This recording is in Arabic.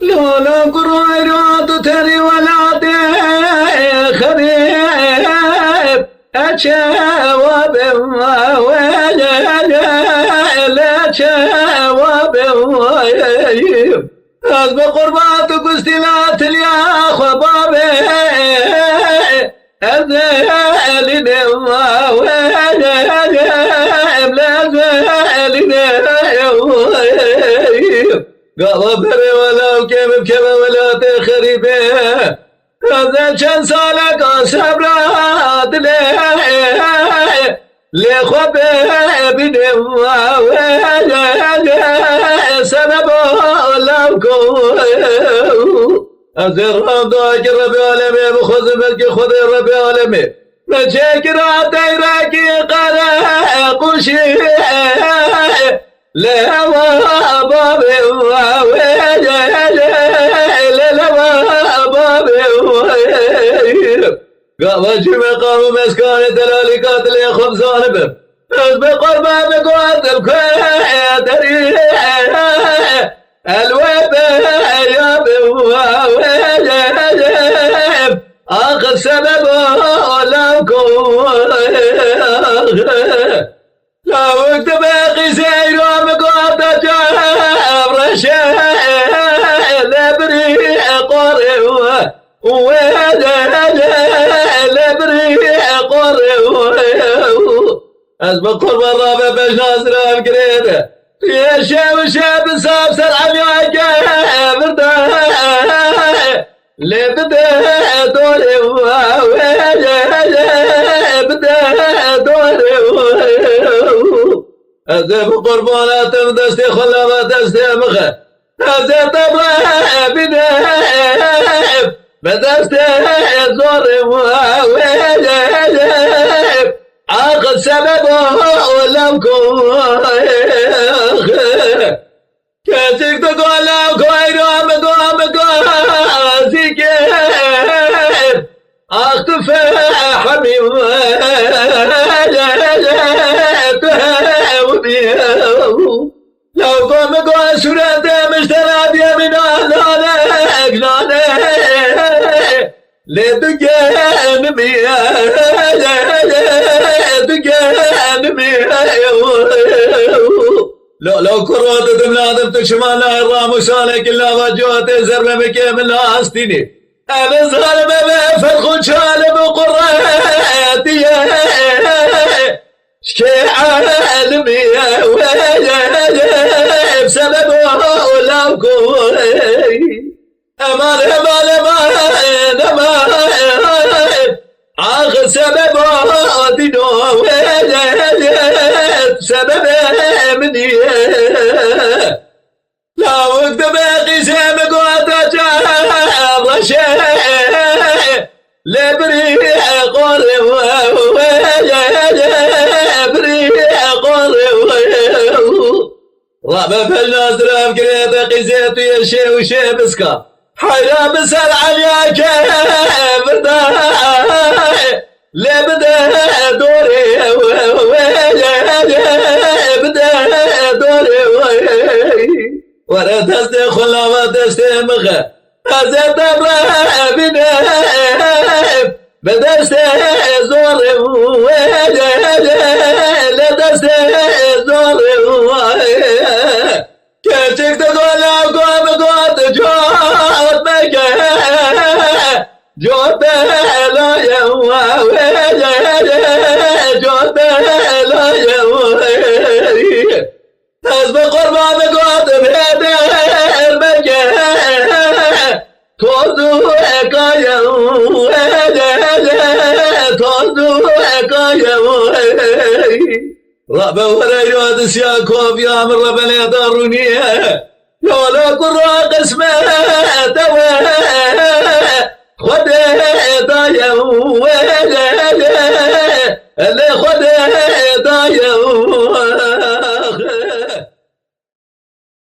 لولا قريرات تري ولا خريب أشواب لا شواب أسبق قرباتك استلات يا خبابي أزالي قلبي ولا كيف ولا تخربي هذا شان سالك صبرات لي خبي بني سبب لكم أزر ضاج ربي عالمي بخذ ملك خذ ربي عالمي مشاكر عطيراكي قلق شيء لا بابي قامت مقام مسكان دلالكات لي خبز عنبه اسبق الباب قوات الكويتري الويب يا بواب اخذ سبب لكم لا وقت باقي سير ومقعد جاب رشاد لبري قري لبري قري اسبق الرابع باش ناصر القريده يا شاب صاب سرعه يا جابر اللي بدا دوري بدا دوري أزف قربانات دستي خلابات دستي مخه أزف طبعا بدايب بدستي زوري عاقل سببه ولمكم كاتك تقول لك ويرام زيك أختف حبيب لو قام قوى سورة مشترى بيمين أهلانك لانك لدقان مياه دقان مياه لو كرات دمنادم تشمال الرام وشالك إلا وجوات زربة بكيم الله أستيني أنا زغل بفرخ شالب قراتي شكي عالمي بسبب لوكو أمان آخر سبب دينو سبب مني لا وقت باقي سامق وتجاب رشا لبري قري بري قري رابع فالناس راب قريبا قزيت يشي وشي بسكا حيا بسر عليا كيف لبدا دوري بدا دوري ورا دستي خلا دستي مخه أزت بنا بدستي زوري لدستي زوري كاتك تقول قوم قوت جوت مكة جوت لا يوا جوت لا يوا حسب قربان قوت بهذا المكة توزو كايا توزو كايا رب ولا يود سياكم يا من رب لا يضرني لولا قرا قسمه توا خد ضايا اللي خد ضايا